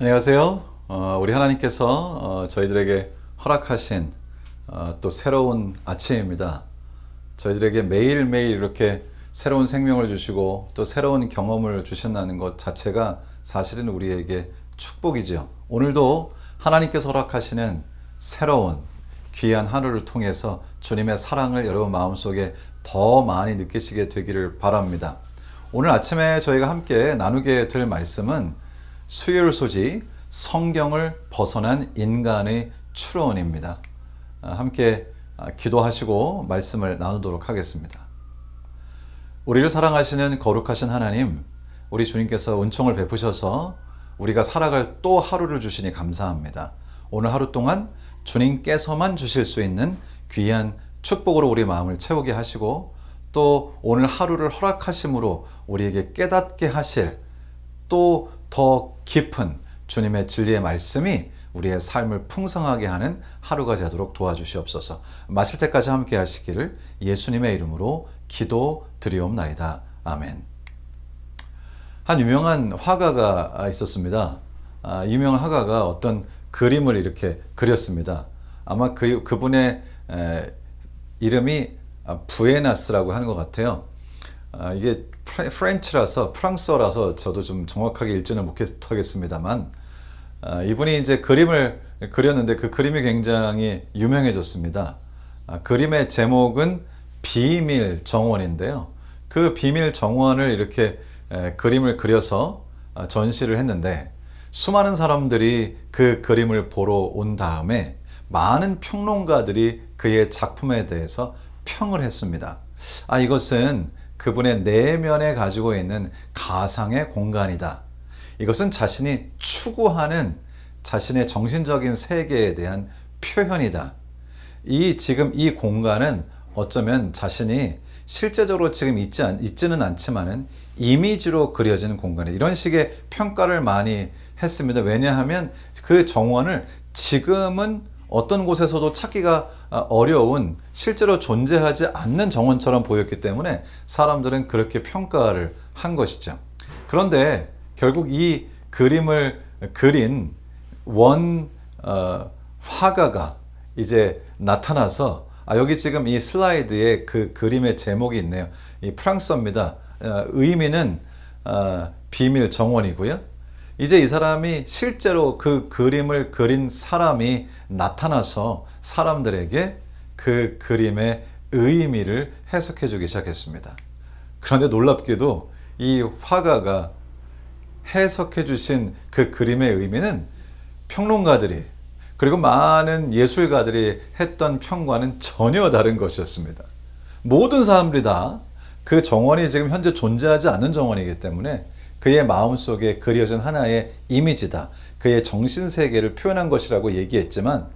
안녕하세요. 우리 하나님께서 저희들에게 허락하신 또 새로운 아침입니다. 저희들에게 매일매일 이렇게 새로운 생명을 주시고 또 새로운 경험을 주신다는 것 자체가 사실은 우리에게 축복이죠. 오늘도 하나님께서 허락하시는 새로운 귀한 하루를 통해서 주님의 사랑을 여러분 마음속에 더 많이 느끼시게 되기를 바랍니다. 오늘 아침에 저희가 함께 나누게 될 말씀은 수요일 소지 성경을 벗어난 인간의 추론입니다. 함께 기도하시고 말씀을 나누도록 하겠습니다. 우리를 사랑하시는 거룩하신 하나님, 우리 주님께서 은총을 베푸셔서 우리가 살아갈 또 하루를 주시니 감사합니다. 오늘 하루 동안 주님께서만 주실 수 있는 귀한 축복으로 우리 마음을 채우게 하시고 또 오늘 하루를 허락하심으로 우리에게 깨닫게 하실 또 더 깊은 주님의 진리의 말씀이 우리의 삶을 풍성하게 하는 하루가 되도록 도와주시옵소서. 마실 때까지 함께 하시기를 예수님의 이름으로 기도드리옵나이다. 아멘. 한 유명한 화가가 있었습니다. 유명한 화가가 어떤 그림을 이렇게 그렸습니다. 아마 그분의 이름이 부에나스라고 하는 것 같아요. 이게 프렌치라서 프랑스어라서 저도 좀 정확하게 읽지는 못하겠습니다만 이분이 이제 그림을 그렸는데 그 그림이 굉장히 유명해졌습니다. 그림의 제목은 비밀 정원인데요. 그 비밀 정원을 이렇게 그림을 그려서 전시를 했는데 수많은 사람들이 그 그림을 보러 온 다음에 많은 평론가들이 그의 작품에 대해서 평을 했습니다. 이것은 그분의 내면에 가지고 있는 가상의 공간이다. 이것은 자신이 추구하는 자신의 정신적인 세계에 대한 표현이다. 지금 이 공간은 어쩌면 자신이 실제적으로 지금 있지는 않지만은 이미지로 그려지는 공간이다. 이런 식의 평가를 많이 했습니다. 왜냐하면 그 정원을 지금은 어떤 곳에서도 찾기가 어려운 실제로 존재하지 않는 정원처럼 보였기 때문에 사람들은 그렇게 평가를 한 것이죠. 그런데 결국 이 그림을 그린 화가가 이제 나타나서 여기 지금 이 슬라이드에 그 그림의 제목이 있네요. 이 프랑스어입니다. 의미는 비밀 정원이고요. 이제 이 사람이 실제로 그 그림을 그린 사람이 나타나서 사람들에게 그 그림의 의미를 해석해 주기 시작했습니다. 그런데 놀랍게도 이 화가가 해석해 주신 그 그림의 의미는 평론가들이 그리고 많은 예술가들이 했던 평과는 전혀 다른 것이었습니다. 모든 사람들이 다 그 정원이 지금 현재 존재하지 않는 정원이기 때문에 그의 마음속에 그려진 하나의 이미지다. 그의 정신세계를 표현한 것이라고 얘기했지만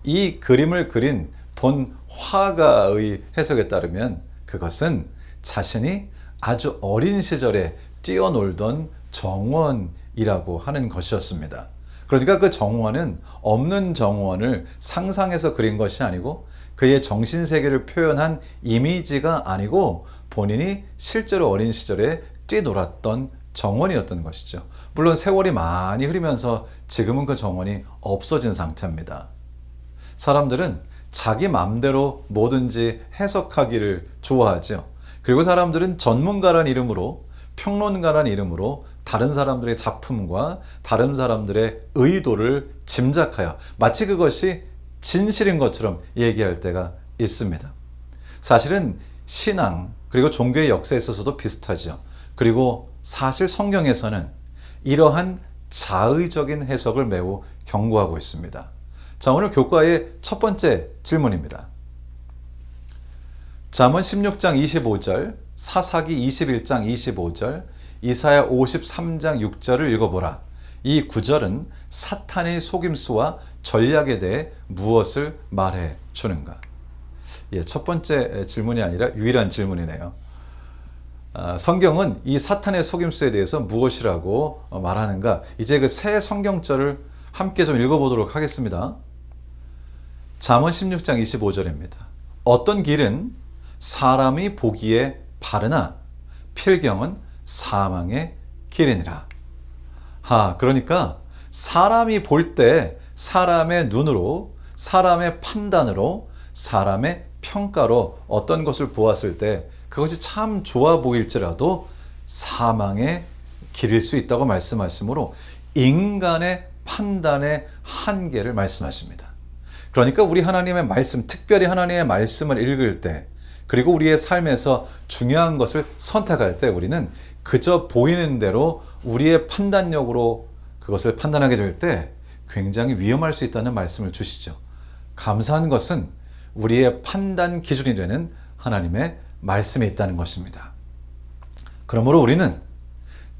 이 그림을 그린 본 화가의 해석에 따르면 그것은 자신이 아주 어린 시절에 뛰어놀던 정원이라고 하는 것이었습니다. 그러니까 그 정원은 없는 정원을 상상해서 그린 것이 아니고 그의 정신세계를 표현한 이미지가 아니고 본인이 실제로 어린 시절에 뛰놀았던 정원이었던 것이죠. 물론 세월이 많이 흐르면서 지금은 그 정원이 없어진 상태입니다. 사람들은 자기 마음대로 뭐든지 해석하기를 좋아하죠. 그리고 사람들은 전문가란 이름으로 평론가란 이름으로 다른 사람들의 작품과 다른 사람들의 의도를 짐작하여 마치 그것이 진실인 것처럼 얘기할 때가 있습니다. 사실은 신앙 그리고 종교의 역사에 있어서도 비슷하죠. 그리고 사실 성경에서는 이러한 자의적인 해석을 매우 경고하고 있습니다. 자, 오늘 교과의 첫 번째 질문입니다. 잠언 16장 25절, 사사기 21장 25절, 이사야 53장 6절을 읽어보라. 이 구절은 사탄의 속임수와 전략에 대해 무엇을 말해 주는가? 첫 번째 질문이 아니라 유일한 질문이네요. 성경은 이 사탄의 속임수에 대해서 무엇이라고 말하는가? 이제 그 새 성경절을 함께 좀 읽어보도록 하겠습니다. 잠언 16장 25절입니다. 어떤 길은 사람이 보기에 바르나 필경은 사망의 길이니라. 그러니까 사람이 볼 때 사람의 눈으로, 사람의 판단으로, 사람의 평가로 어떤 것을 보았을 때 그것이 참 좋아 보일지라도 사망의 길일 수 있다고 말씀하시므로 인간의 판단의 한계를 말씀하십니다. 그러니까 우리 하나님의 말씀, 특별히 하나님의 말씀을 읽을 때, 그리고 우리의 삶에서 중요한 것을 선택할 때 우리는 그저 보이는 대로 우리의 판단력으로 그것을 판단하게 될 때 굉장히 위험할 수 있다는 말씀을 주시죠. 감사한 것은 우리의 판단 기준이 되는 하나님의 말씀이 있다는 것입니다. 그러므로 우리는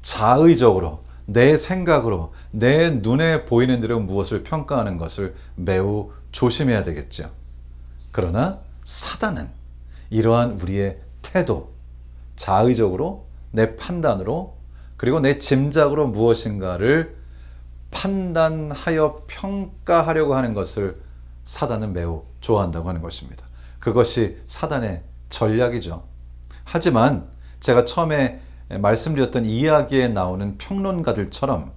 자의적으로 내 생각으로 내 눈에 보이는 대로 무엇을 평가하는 것을 매우 조심해야 되겠죠. 그러나 사단은 이러한 우리의 태도, 자의적으로 내 판단으로 그리고 내 짐작으로 무엇인가를 판단하여 평가하려고 하는 것을 사단은 매우 좋아한다고 하는 것입니다. 그것이 사단의 전략이죠. 하지만 제가 처음에 말씀드렸던 이야기에 나오는 평론가들처럼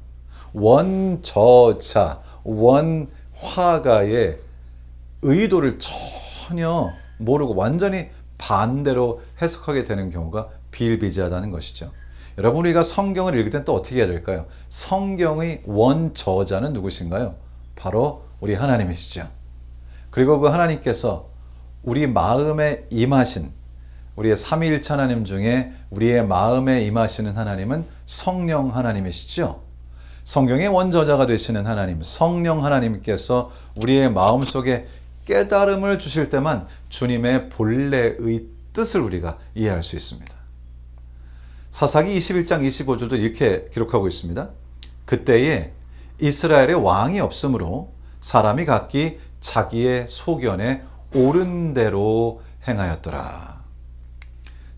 원저자, 원화가의 의도를 전혀 모르고 완전히 반대로 해석하게 되는 경우가 비일비재하다는 것이죠. 여러분, 우리가 성경을 읽을 땐 또 어떻게 해야 될까요? 성경의 원저자는 누구신가요? 바로 우리 하나님이시죠. 그리고 그 하나님께서 우리 마음에 임하신, 우리의 삼위일체 하나님 중에 우리의 마음에 임하시는 하나님은 성령 하나님이시죠. 성경의 원저자가 되시는 하나님, 성령 하나님께서 우리의 마음속에 깨달음을 주실 때만 주님의 본래의 뜻을 우리가 이해할 수 있습니다. 사사기 21장 25절도 이렇게 기록하고 있습니다. 그때에 이스라엘의 왕이 없으므로 사람이 각기 자기의 소견에 옳은 대로 행하였더라.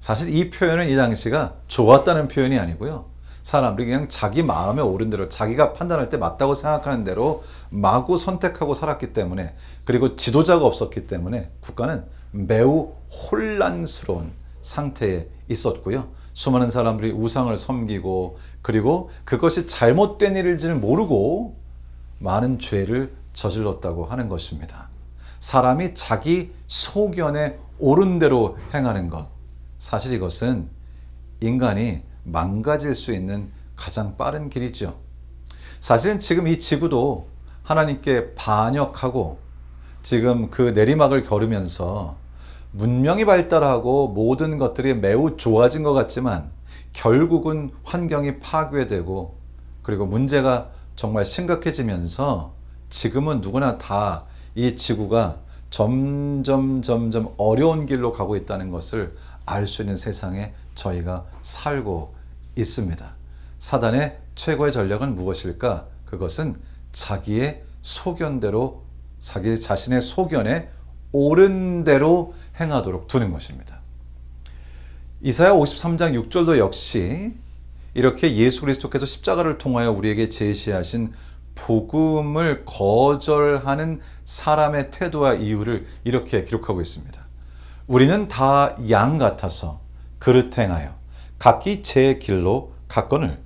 사실 이 표현은 이 당시가 좋았다는 표현이 아니고요. 사람들이 그냥 자기 마음에 옳은 대로, 자기가 판단할 때 맞다고 생각하는 대로 마구 선택하고 살았기 때문에, 그리고 지도자가 없었기 때문에 국가는 매우 혼란스러운 상태에 있었고요. 수많은 사람들이 우상을 섬기고, 그리고 그것이 잘못된 일일지를 모르고 많은 죄를 저질렀다고 하는 것입니다. 사람이 자기 소견에 옳은 대로 행하는 것, 사실 이것은 인간이 망가질 수 있는 가장 빠른 길이죠. 사실은 지금 이 지구도 하나님께 반역하고 지금 그 내리막을 걸으면서 문명이 발달하고 모든 것들이 매우 좋아진 것 같지만 결국은 환경이 파괴되고 그리고 문제가 정말 심각해지면서 지금은 누구나 다 이 지구가 점점 어려운 길로 가고 있다는 것을 알 수 있는 세상에 저희가 살고 있습니다. 사단의 최고의 전략은 무엇일까? 그것은 자기의 소견대로, 자기 자신의 소견에 옳은 대로 행하도록 두는 것입니다. 이사야 53장 6절도 역시 이렇게 예수 그리스도께서 십자가를 통하여 우리에게 제시하신 복음을 거절하는 사람의 태도와 이유를 이렇게 기록하고 있습니다. 우리는 다 양 같아서 그릇 행하여 각기 제 길로 갔거늘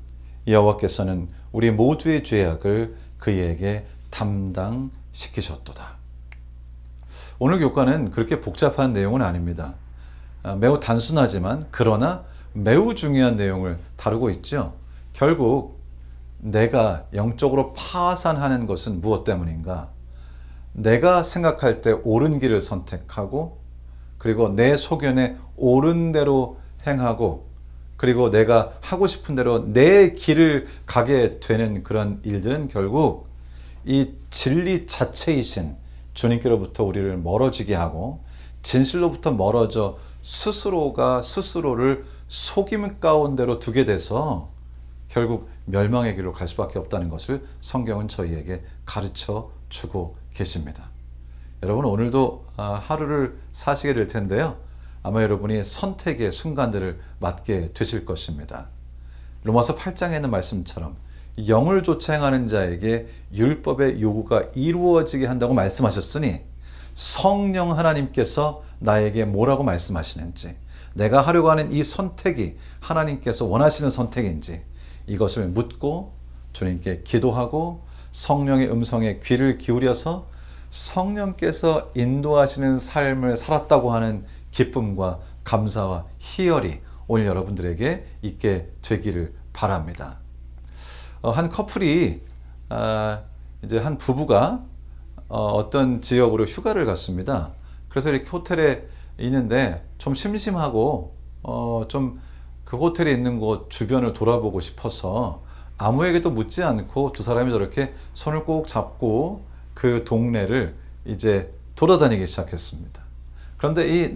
여호와께서는 우리 모두의 죄악을 그에게 담당시키셨도다. 오늘 교과는 그렇게 복잡한 내용은 아닙니다. 매우 단순하지만 그러나 매우 중요한 내용을 다루고 있죠. 결국 내가 영적으로 파산하는 것은 무엇 때문인가? 내가 생각할 때 옳은 길을 선택하고 그리고 내 소견에 옳은 대로 행하고 그리고 내가 하고 싶은 대로 내 길을 가게 되는 그런 일들은 결국 이 진리 자체이신 주님께로부터 우리를 멀어지게 하고 진실로부터 멀어져 스스로가 스스로를 속임 가운데로 두게 돼서 결국 멸망의 길로 갈 수밖에 없다는 것을 성경은 저희에게 가르쳐 주고 계십니다. 여러분, 오늘도 하루를 사시게 될 텐데요. 아마 여러분이 선택의 순간들을 맞게 되실 것입니다. 로마서 8장에 있는 말씀처럼 영을 좇아 행하는 자에게 율법의 요구가 이루어지게 한다고 말씀하셨으니 성령 하나님께서 나에게 뭐라고 말씀하시는지, 내가 하려고 하는 이 선택이 하나님께서 원하시는 선택인지 이것을 묻고 주님께 기도하고 성령의 음성에 귀를 기울여서 성령께서 인도하시는 삶을 살았다고 하는 기쁨과 감사와 희열이 오늘 여러분들에게 있게 되기를 바랍니다. 한 커플이 이제 한 부부가 어떤 지역으로 휴가를 갔습니다. 그래서 이렇게 호텔에 있는데 좀 심심하고 좀 그 호텔에 있는 곳 주변을 돌아보고 싶어서 아무에게도 묻지 않고 두 사람이 저렇게 손을 꼭 잡고 그 동네를 이제 돌아다니기 시작했습니다. 그런데 이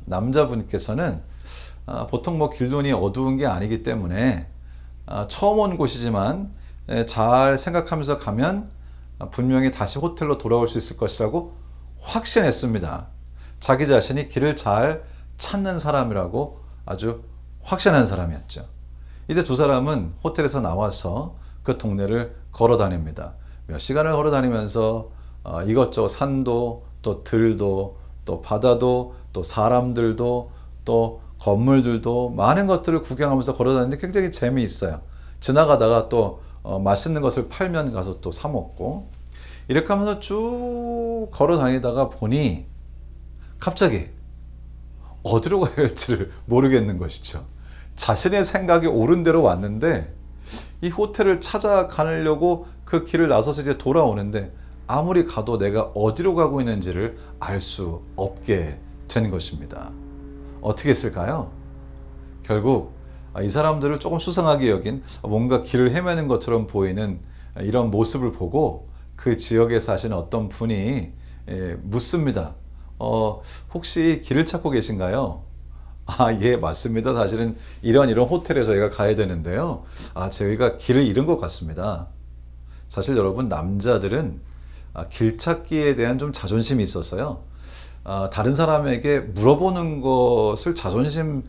남자분께서는 보통 뭐 길눈이 어두운 게 아니기 때문에 처음 온 곳이지만 잘 생각하면서 가면 분명히 다시 호텔로 돌아올 수 있을 것이라고 확신했습니다. 자기 자신이 길을 잘 찾는 사람이라고 아주 확신한 사람이었죠. 이제 두 사람은 호텔에서 나와서 그 동네를 걸어 다닙니다. 몇 시간을 걸어 다니면서 이것저것 산도 또 들도 또 바다도 또 사람들도 또 건물들도 많은 것들을 구경하면서 걸어 다니는데 굉장히 재미있어요. 지나가다가 또 맛있는 것을 팔면 가서 또 사 먹고 이렇게 하면서 쭉 걸어 다니다가 보니 갑자기 어디로 가야 할지를 모르겠는 것이죠. 자신의 생각이 옳은 대로 왔는데 이 호텔을 찾아가려고 그 길을 나서서 이제 돌아오는데 아무리 가도 내가 어디로 가고 있는지를 알 수 없게 된 것입니다. 어떻게 했을까요? 결국 이 사람들을 조금 수상하게 여긴 뭔가 길을 헤매는 것처럼 보이는 이런 모습을 보고 그 지역에 사시는 어떤 분이 묻습니다. 혹시 길을 찾고 계신가요? 예, 맞습니다. 사실은 이런 호텔에 저희가 가야 되는데요. 저희가 길을 잃은 것 같습니다. 사실 여러분, 남자들은 길 찾기에 대한 좀 자존심이 있어서요. 다른 사람에게 물어보는 것을 자존심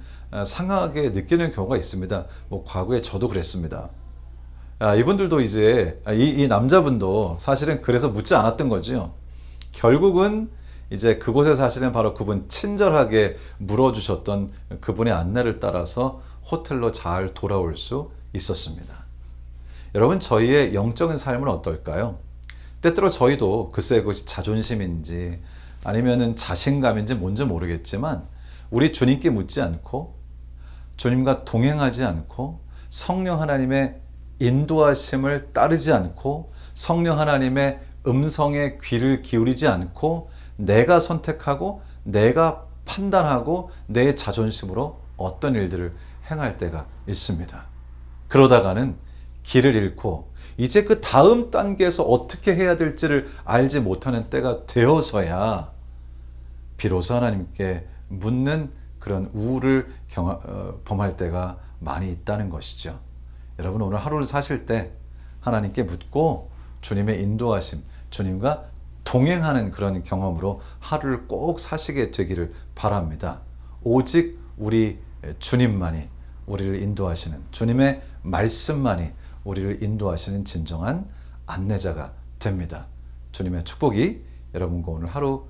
상하게 느끼는 경우가 있습니다. 뭐 과거에 저도 그랬습니다. 이분들도 이제 이 남자분도 사실은 그래서 묻지 않았던 거죠. 결국은 이제 그곳에 사시는 바로 그분 친절하게 물어주셨던 그분의 안내를 따라서 호텔로 잘 돌아올 수 있었습니다. 여러분, 저희의 영적인 삶은 어떨까요? 때때로 저희도 글쎄 그것이 자존심인지 아니면은 자신감인지 뭔지 모르겠지만 우리 주님께 묻지 않고 주님과 동행하지 않고 성령 하나님의 인도하심을 따르지 않고 성령 하나님의 음성에 귀를 기울이지 않고 내가 선택하고 내가 판단하고 내 자존심으로 어떤 일들을 행할 때가 있습니다. 그러다가는 길을 잃고 이제 그 다음 단계에서 어떻게 해야 될지를 알지 못하는 때가 되어서야 비로소 하나님께 묻는 그런 우울을 범할 때가 많이 있다는 것이죠. 여러분, 오늘 하루를 사실 때 하나님께 묻고 주님의 인도하심, 주님과 동행하는 그런 경험으로 하루를 꼭 사시게 되기를 바랍니다. 오직 우리 주님만이 우리를 인도하시는, 주님의 말씀만이 우리를 인도하시는 진정한 안내자가 됩니다. 주님의 축복이 여러분과 오늘 하루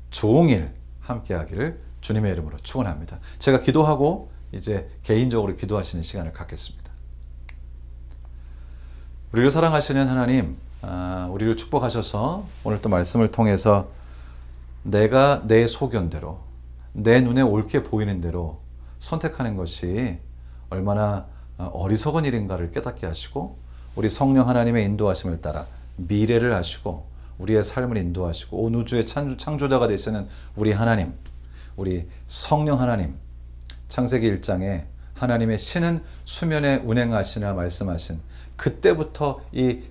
종일 함께 하기를 주님의 이름으로 축원합니다. 제가 기도하고 이제 개인적으로 기도하시는 시간을 갖겠습니다. 우리를 사랑하시는 하나님, 우리를 축복하셔서 오늘 또 말씀을 통해서 내가 내 소견대로 내 눈에 옳게 보이는 대로 선택하는 것이 얼마나 어리석은 일인가를 깨닫게 하시고 우리 성령 하나님의 인도하심을 따라 미래를 하시고 우리의 삶을 인도하시고 온 우주의 창조자가 되시는 우리 하나님, 우리 성령 하나님, 창세기 1장에 하나님의 신은 수면에 운행하시나 말씀하신 그때부터 이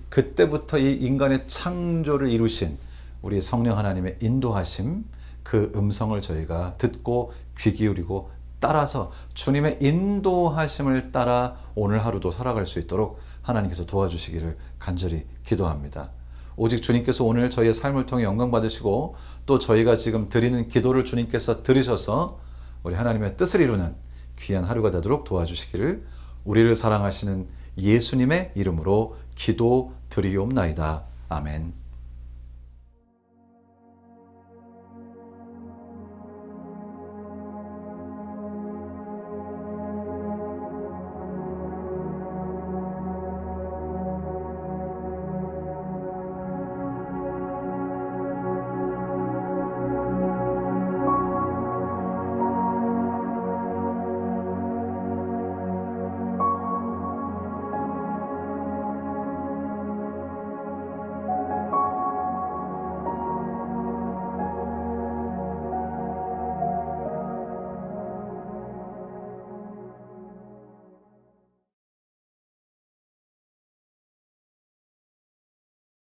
인간의 창조를 이루신 우리 성령 하나님의 인도하심, 그 음성을 저희가 듣고 귀 기울이고 따라서 주님의 인도하심을 따라 오늘 하루도 살아갈 수 있도록 하나님께서 도와주시기를 간절히 기도합니다. 오직 주님께서 오늘 저희의 삶을 통해 영광 받으시고 또 저희가 지금 드리는 기도를 주님께서 들으셔서 우리 하나님의 뜻을 이루는 귀한 하루가 되도록 도와주시기를 우리를 사랑하시는 예수님의 이름으로 기도 드리옵나이다. 아멘.